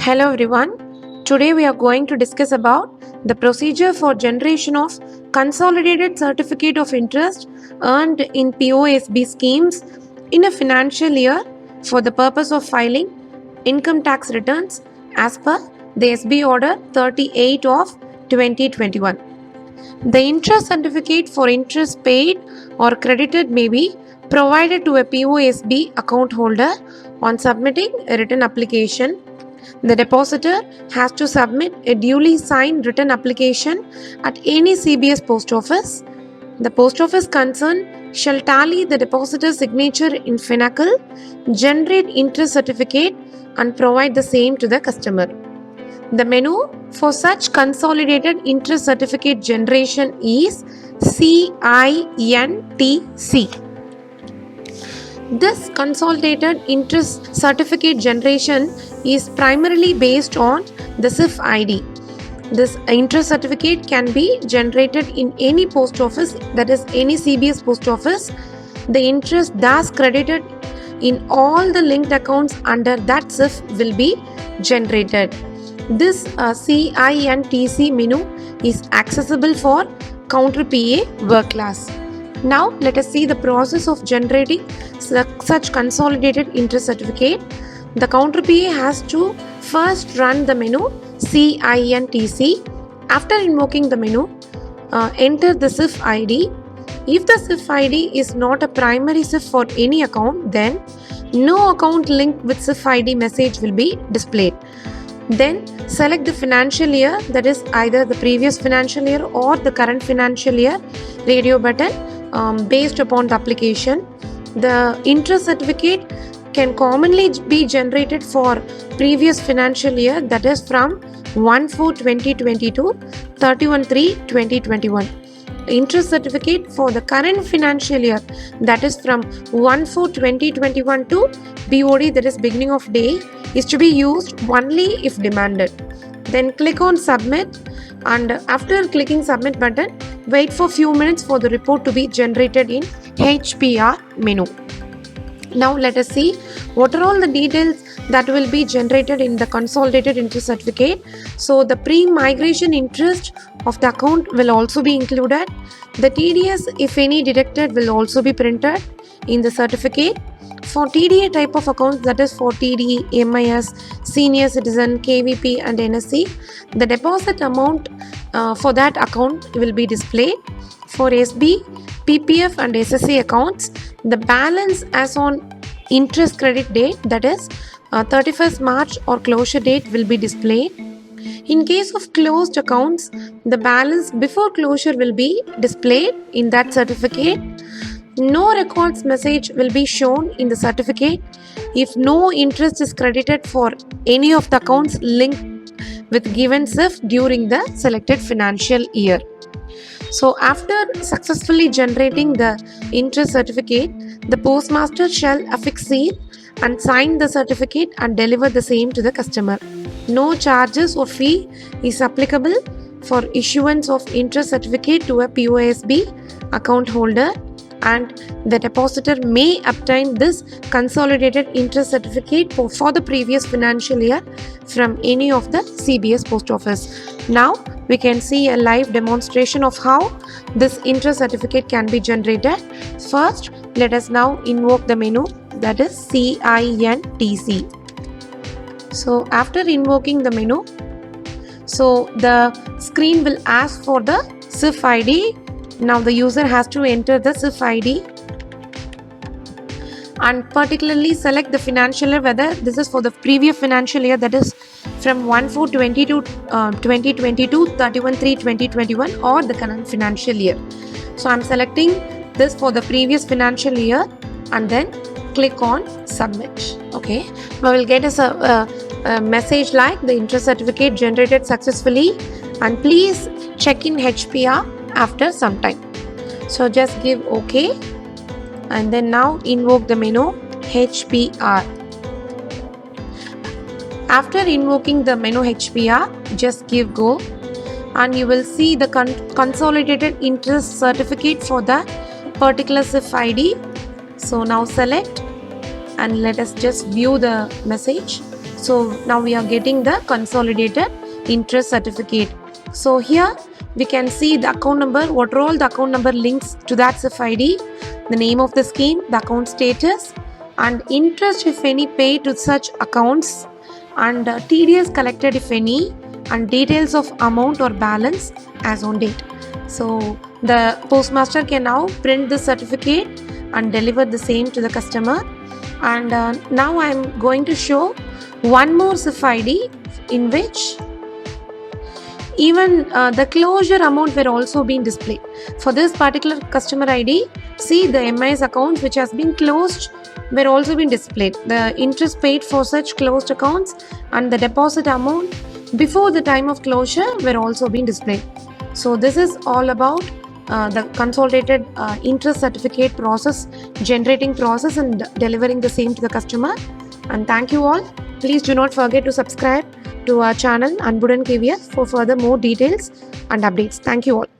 Hello everyone. Today we are going to discuss about the procedure for generation of consolidated certificate of interest earned in POSB schemes in a financial year for the purpose of filing income tax returns as per the SB Order 38 of 2021. The interest certificate for interest paid or credited may be provided to a POSB account holder on submitting a written application. The depositor has to submit a duly signed written application at any CBS post office. The post office concerned shall tally the depositor's signature in Finacle, generate interest certificate, and provide the same to the customer. The menu for such consolidated interest certificate generation is CINTC. This consolidated interest certificate generation is primarily based on the CIF ID. This interest certificate can be generated in any post office, that is any CBS post office. The interest thus credited in all the linked accounts under that CIF will be generated. This CINTC menu is accessible for counter PA work class. Now let us see the process of generating such consolidated interest certificate. The counter PA has to first run the menu CINTC. After invoking the menu, enter the CIF ID. If the CIF ID is not a primary CIF for any account, then no account linked with CIF ID message will be displayed. Then select the financial year, that is either the previous financial year or the current financial year radio button based upon the application. The interest certificate can commonly be generated for previous financial year, that is from 1/4/2022 31/3/2021. Interest certificate for the current financial year, that is from 1/4/2021 to BOD, that is beginning of day, is to be used only if demanded. Then click on submit, and after clicking submit button, wait for few minutes for the report to be generated in HPR menu. Now let us see what are all the details that will be generated in the consolidated interest certificate. So the pre-migration interest of the account will also be included. The TDS, if any deducted, will also be printed in the certificate. For TDA type of accounts, that is for TD, MIS, Senior Citizen, KVP and NSC, the deposit amount for that account will be displayed. For SB, PPF and SSC accounts, the balance as on interest credit date, that is 31st March or closure date, will be displayed. In case of closed accounts, the balance before closure will be displayed in that certificate. No records message will be shown in the certificate if no interest is credited for any of the accounts linked with given CIF during the selected financial year. So after successfully generating the interest certificate, the postmaster shall affix seal and sign the certificate and deliver the same to the customer. No charges or fee is applicable for issuance of interest certificate to a POSB account holder, and the depositor may obtain this consolidated interest certificate for the previous financial year from any of the CBS post office. Now we can see a live demonstration of how this interest certificate can be generated. First, let us now invoke the menu, that is CINTC. So after invoking the menu, so the screen will ask for the CIF ID. Now the user has to enter the CIF ID and particularly select the financial year, whether this is for the previous financial year, that is from 1/4/2022 31/3/2021 or the current financial year. So I'm selecting this for the previous financial year and then click on submit. Okay, now we'll get a message like the interest certificate generated successfully and please check in HPR after some time. So just give OK and then now invoke the menu HPR. After invoking the menu HPR, just give go and you will see the consolidated interest certificate for the particular CIF ID. So now select and let us just view the message. So now we are getting the consolidated interest certificate. So here we can see the account number, what are all the account number links to that SIF ID, the name of the scheme, the account status, and interest if any paid to such accounts, and TDS collected if any, and details of amount or balance as on date. So the postmaster can now print the certificate and deliver the same to the customer. And now I am going to show one more SIF ID in which even the closure amount were also being displayed. For this particular customer ID, see the MIS accounts which has been closed were also being displayed. The interest paid for such closed accounts and the deposit amount before the time of closure were also being displayed. So this is all about the consolidated interest certificate process, generating process and delivering the same to the customer. And thank you all. Please do not forget to subscribe to our channel Anbudan KVS for further more details and updates. Thank you all.